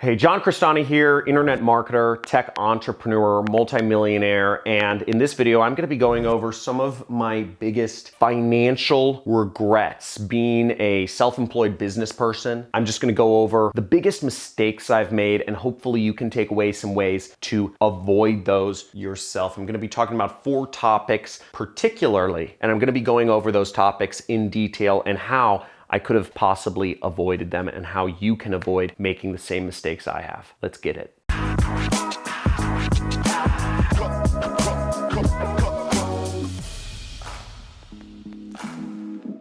Hey, John Crestani here, internet marketer, tech entrepreneur, multimillionaire, and in this video, I'm gonna be going over some of my biggest financial regrets being a self-employed business person. I'm just gonna go over the biggest mistakes I've made, and hopefully you can take away some ways to avoid those yourself. I'm gonna be talking about 4 topics particularly, and I'm gonna be going over those topics in detail and how I could have possibly avoided them and how you can avoid making the same mistakes I have. Let's get it.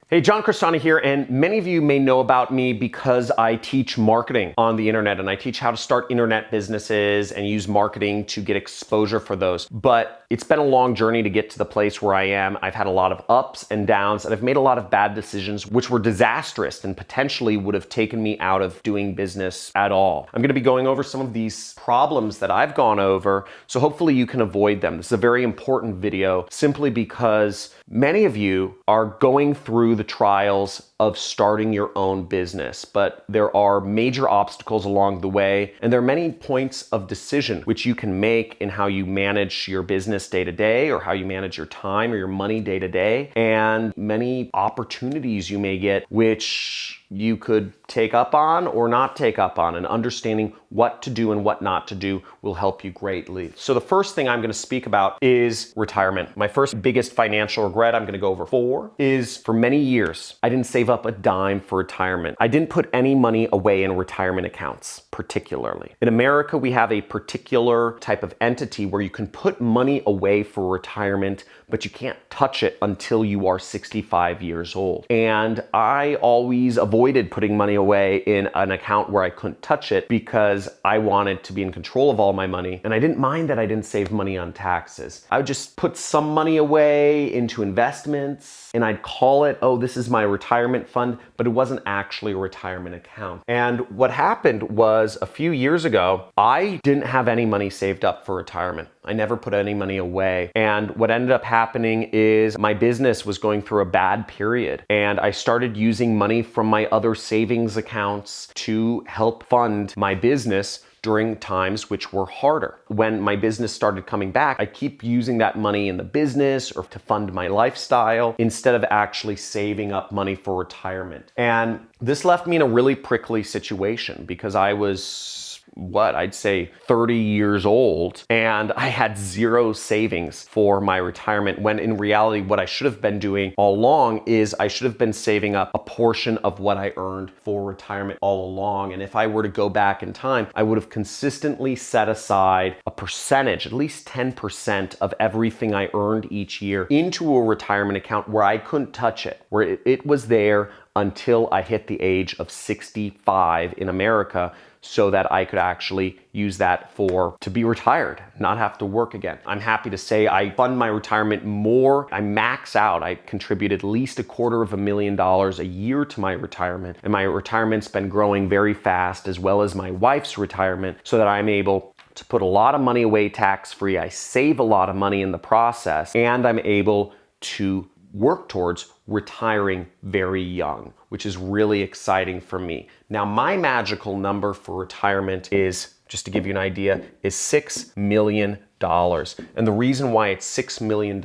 Hey, John Crestani here, and many of you may know about me because I teach marketing on the internet, and I teach how to start internet businesses and use marketing to get exposure for those. But it's been a long journey to get to the place where I am. I've had a lot of ups and downs, and I've made a lot of bad decisions which were disastrous and potentially would have taken me out of doing business at all. I'm gonna be going over some of these problems that I've gone over, so hopefully you can avoid them. This is a very important video simply because many of you are going through the trials of starting your own business, but there are major obstacles along the way, and there are many points of decision which you can make in how you manage your business day to day, or how you manage your time or your money day to day, and many opportunities you may get which you could take up on or not take up on, and understanding what to do and what not to do will help you greatly. So the first thing I'm gonna speak about is retirement. My first biggest financial regret, I'm gonna go over 4, is for many years, I didn't save up a dime for retirement. I didn't put any money away in retirement accounts, particularly. In America, we have a particular type of entity where you can put money away for retirement, but you can't touch it until you are 65 years old. And I always avoided putting money away in an account where I couldn't touch it because I wanted to be in control of all my money. And I didn't mind that I didn't save money on taxes. I would just put some money away into investments, and I'd call it, oh, this is my retirement fund, but it wasn't actually a retirement account. And what happened was a few years ago, I didn't have any money saved up for retirement. I never put any money away. And what ended up happening is my business was going through a bad period, and I started using money from my other savings accounts to help fund my business during times which were harder. When my business started coming back, I keep using that money in the business or to fund my lifestyle instead of actually saving up money for retirement. And this left me in a really prickly situation because I was, I'd say 30 years old, and I had 0 savings for my retirement, when in reality, what I should have been doing all along is I should have been saving up a portion of what I earned for retirement all along. And if I were to go back in time, I would have consistently set aside a percentage, at least 10% of everything I earned each year, into a retirement account where I couldn't touch it, where it was there until I hit the age of 65 in America, so that I could actually use that to be retired, not have to work again. I'm happy to say I fund my retirement more. I max out. I contribute at least $250,000 a year to my retirement, and my retirement's been growing very fast, as well as my wife's retirement, so that I'm able to put a lot of money away tax-free. I save a lot of money in the process, and I'm able to work towards retiring very young, which is really exciting for me. Now, my magical number for retirement is, just to give you an idea, is $6 million. And the reason why it's $6 million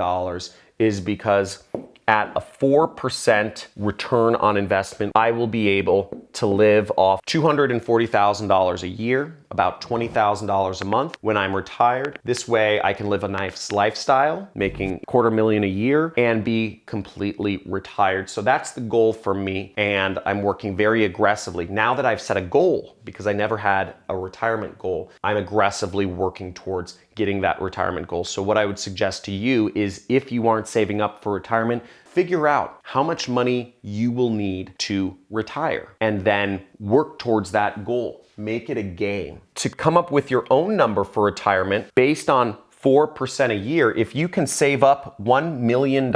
is because at a 4% return on investment, I will be able to live off $240,000 a year, about $20,000 a month when I'm retired. This way I can live a nice lifestyle, making $250,000 a year, and be completely retired. So that's the goal for me, and I'm working very aggressively. Now that I've set a goal, because I never had a retirement goal, I'm aggressively working towards getting that retirement goal. So what I would suggest to you is, if you aren't saving up for retirement, figure out how much money you will need to retire and then work towards that goal. Make it a game. To come up with your own number for retirement based on 4% a year, if you can save up $1 million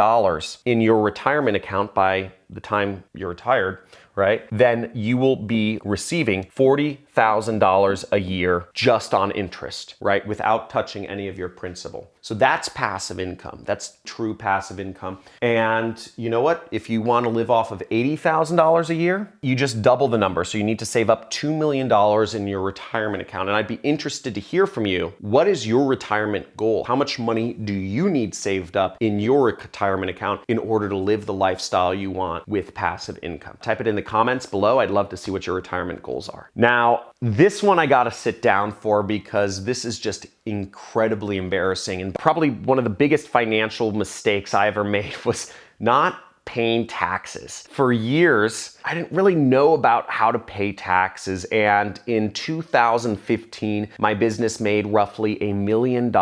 in your retirement account by the time you're retired, right, then you will be receiving $40,000 $80,000 a year just on interest, right? Without touching any of your principal. So that's passive income. That's true passive income. And you know what? If you want to live off of $80,000 a year, you just double the number. So you need to save up $2 million in your retirement account. And I'd be interested to hear from you. What is your retirement goal? How much money do you need saved up in your retirement account in order to live the lifestyle you want with passive income? Type it in the comments below. I'd love to see what your retirement goals are. Now, this one I gotta sit down for because this is just incredibly embarrassing, and probably one of the biggest financial mistakes I ever made was not paying taxes. For years, I didn't really know about how to pay taxes, and in 2015, my business made roughly $1 million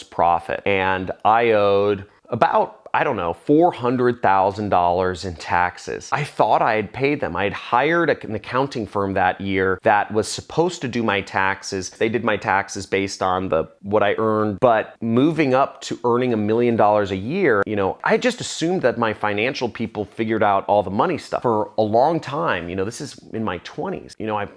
profit, and I owed about, I don't know, $400,000 in taxes. I thought I had paid them. I had hired an accounting firm that year that was supposed to do my taxes. They did my taxes based on what I earned, but moving up to earning $1 million a year, I just assumed that my financial people figured out all the money stuff. For a long time, this is in my 20s,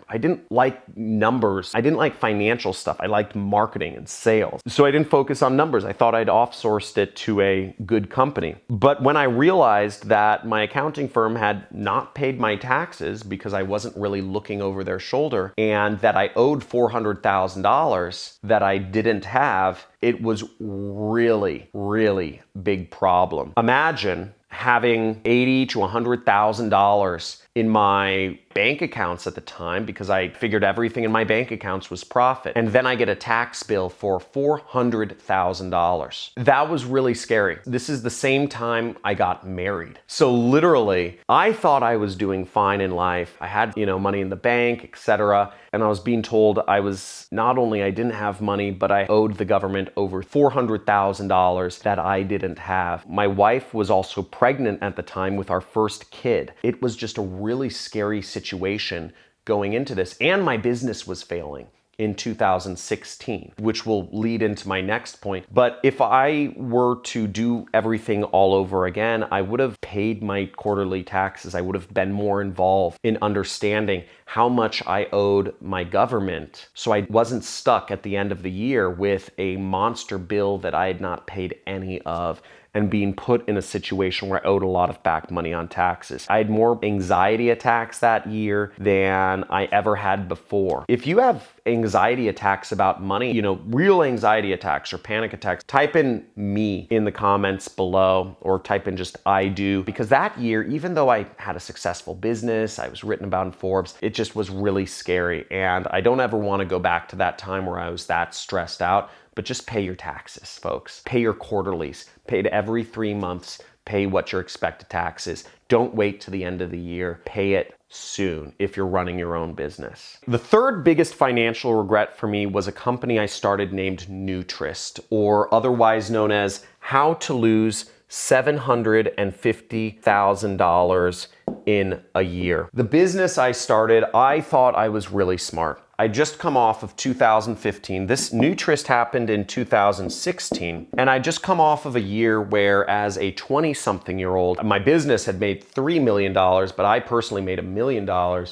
I didn't like numbers. I didn't like financial stuff. I liked marketing and sales. So I didn't focus on numbers. I thought I'd offsourced it to a good company. But when I realized that my accounting firm had not paid my taxes because I wasn't really looking over their shoulder, and that I owed $400,000 that I didn't have, it was really, really big problem. Imagine having $80,000 to $100,000 in my bank accounts at the time because I figured everything in my bank accounts was profit. And then I get a tax bill for $400,000. That was really scary. This is the same time I got married. So literally, I thought I was doing fine in life. I had, money in the bank, etc. And I was being told I didn't have money, but I owed the government over $400,000 that I didn't have. My wife was also pregnant at the time with our first kid. It was just a really scary situation going into this, and my business was failing in 2016, which will lead into my next point. But if I were to do everything all over again, I would have paid my quarterly taxes. I would have been more involved in understanding how much I owed my government, so I wasn't stuck at the end of the year with a monster bill that I had not paid any of, and being put in a situation where I owed a lot of back money on taxes. I had more anxiety attacks that year than I ever had before. If you have anxiety attacks about money, real anxiety attacks or panic attacks, type in me in the comments below, or type in just I do, because that year, even though I had a successful business, I was written about in Forbes, it just was really scary. And I don't ever want to go back to that time where I was that stressed out. But just pay your taxes, folks. Pay your quarterlies. Pay it every 3 months. Pay what your expected tax is. Don't wait to the end of the year. Pay it soon if you're running your own business. The third biggest financial regret for me was a company I started named Nutrist, or otherwise known as How to Lose $750,000 in a year. The business I started, I thought I was really smart. I just come off of 2015. This Nutrist happened in 2016, and I just come off of a year where, as a 20-something-year-old, my business had made $3 million, but I personally made $1 million.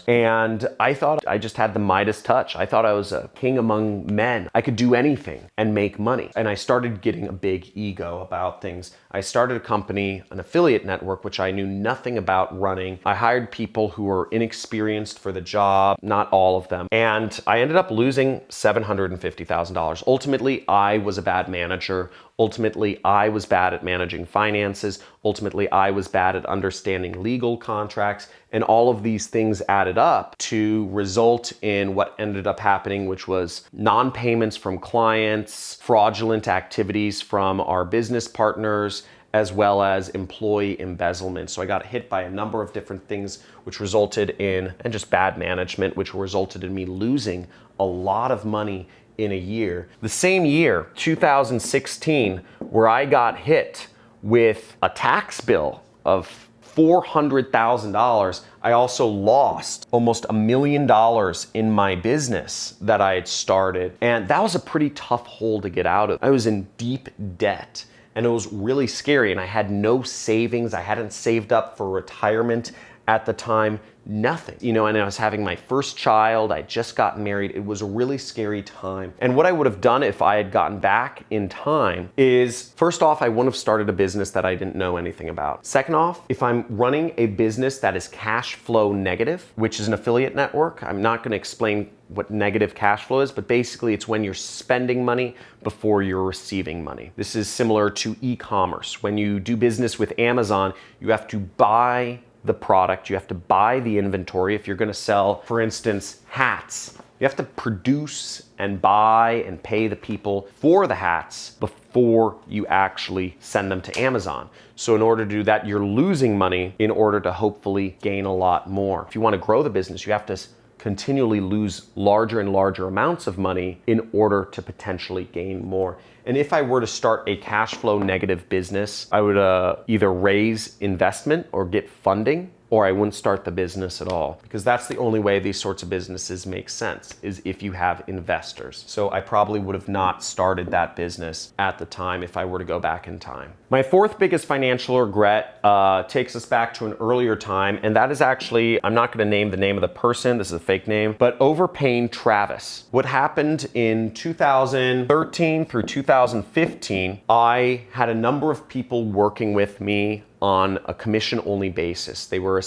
And I thought I just had the Midas touch. I thought I was a king among men. I could do anything and make money. And I started getting a big ego about things. I started a company, an affiliate network, which I knew nothing about running. I hired people who were inexperienced for the job, not all of them. And I ended up losing $750,000. Ultimately, I was a bad manager. Ultimately, I was bad at managing finances. Ultimately, I was bad at understanding legal contracts. And all of these things added up to result in what ended up happening, which was non-payments from clients, fraudulent activities from our business partners, as well as employee embezzlement. So I got hit by a number of different things, which resulted in, and just bad management, which resulted in me losing a lot of money in a year. The same year, 2016, where I got hit with a tax bill of $400,000, I also lost almost $1 million in my business that I had started. And that was a pretty tough hole to get out of. I was in deep debt. And it was really scary, and I had no savings. I hadn't saved up for retirement at the time, nothing. You know, and I was having my first child, I just got married. It was a really scary time. And what I would have done if I had gotten back in time is, first off, I wouldn't have started a business that I didn't know anything about. Second off, if I'm running a business that is cash flow negative, which is an affiliate network, I'm not going to explain what negative cash flow is, but basically it's when you're spending money before you're receiving money. This is similar to e-commerce. When you do business with Amazon, you have to buy the product, you have to buy the inventory. If you're going to sell, for instance, hats, you have to produce and buy and pay the people for the hats before you actually send them to Amazon. So in order to do that, you're losing money in order to hopefully gain a lot more. If you want to grow the business, you have to continually lose larger and larger amounts of money in order to potentially gain more. And if I were to start a cash flow negative business, I would either raise investment or get funding, or I wouldn't start the business at all, because that's the only way these sorts of businesses make sense, is if you have investors. So I probably would have not started that business at the time if I were to go back in time. My fourth biggest financial regret takes us back to an earlier time, and that is actually, I'm not going to name the name of the person, this is a fake name, but overpaying Travis. What happened in 2013 through 2015, I had a number of people working with me on a commission-only basis. They were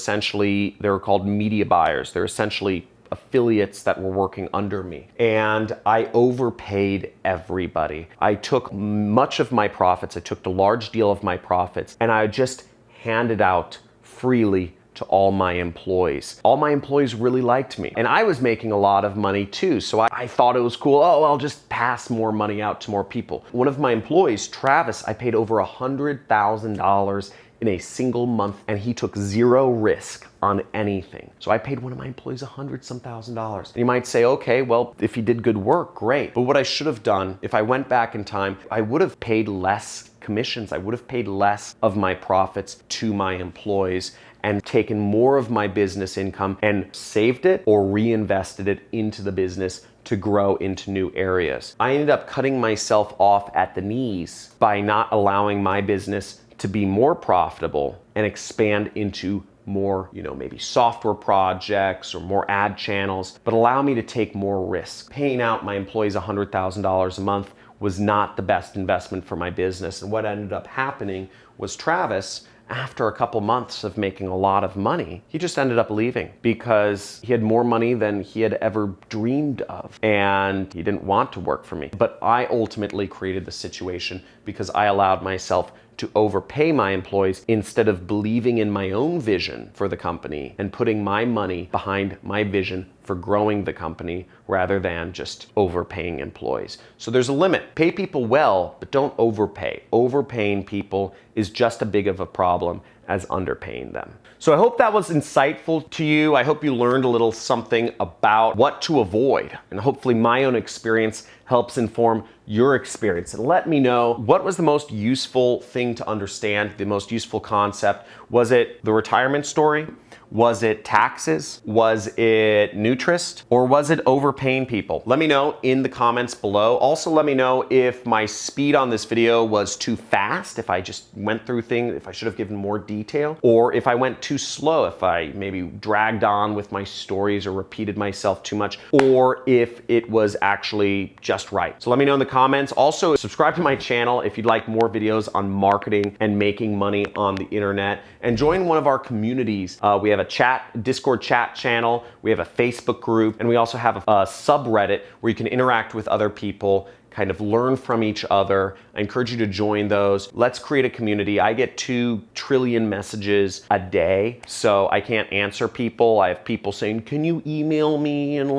called media buyers. They're essentially affiliates that were working under me. And I overpaid everybody. I took much of my profits, I took the large deal of my profits, and I just handed out freely to all my employees. All my employees really liked me. And I was making a lot of money too, so I thought it was cool. Oh, I'll just pass more money out to more people. One of my employees, Travis, I paid over $100,000 in a single month, and he took zero risk on anything. So I paid one of my employees $100-some thousand. And you might say, okay, well, if he did good work, great. But what I should have done, if I went back in time, I would have paid less commissions. I would have paid less of my profits to my employees and taken more of my business income and saved it or reinvested it into the business to grow into new areas. I ended up cutting myself off at the knees by not allowing my business to be more profitable and expand into more, maybe software projects or more ad channels, but allow me to take more risk. Paying out my employees $100,000 a month was not the best investment for my business. And what ended up happening was Travis, after a couple months of making a lot of money, he just ended up leaving because he had more money than he had ever dreamed of, and he didn't want to work for me. But I ultimately created the situation because I allowed myself to overpay my employees instead of believing in my own vision for the company and putting my money behind my vision for growing the company rather than just overpaying employees. So there's a limit. Pay people well, but don't overpay. Overpaying people is just as big of a problem as underpaying them. So I hope that was insightful to you. I hope you learned a little something about what to avoid, and hopefully my own experience helps inform your experience. And let me know, what was the most useful thing to understand, the most useful concept? Was it the retirement story? Was it taxes? Was it Nutrist? Or was it overpaying people? Let me know in the comments below. Also, let me know if my speed on this video was too fast, if I just went through things, if I should have given more detail, or if I went too slow, if I maybe dragged on with my stories or repeated myself too much, or if it was actually just right. So let me know in the comments. Also, subscribe to my channel if you'd like more videos on marketing and making money on the internet, and join one of our communities. We have a Discord chat channel, we have a Facebook group, and we also have a subreddit where you can interact with other people, kind of learn from each other. I encourage you to join those. Let's create a community. I get 2 trillion messages a day, so I can't answer people. I have people saying, can you email me? And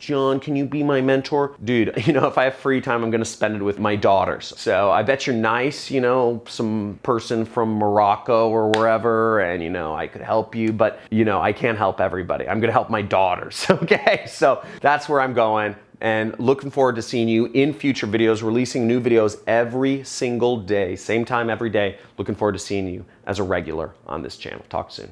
John, can you be my mentor? Dude, if I have free time, I'm gonna spend it with my daughters. So I bet you're nice, some person from Morocco or wherever, and I could help you, but I can't help everybody. I'm gonna help my daughters, okay? So that's where I'm going. And looking forward to seeing you in future videos, releasing new videos every single day, same time every day. Looking forward to seeing you as a regular on this channel. Talk soon.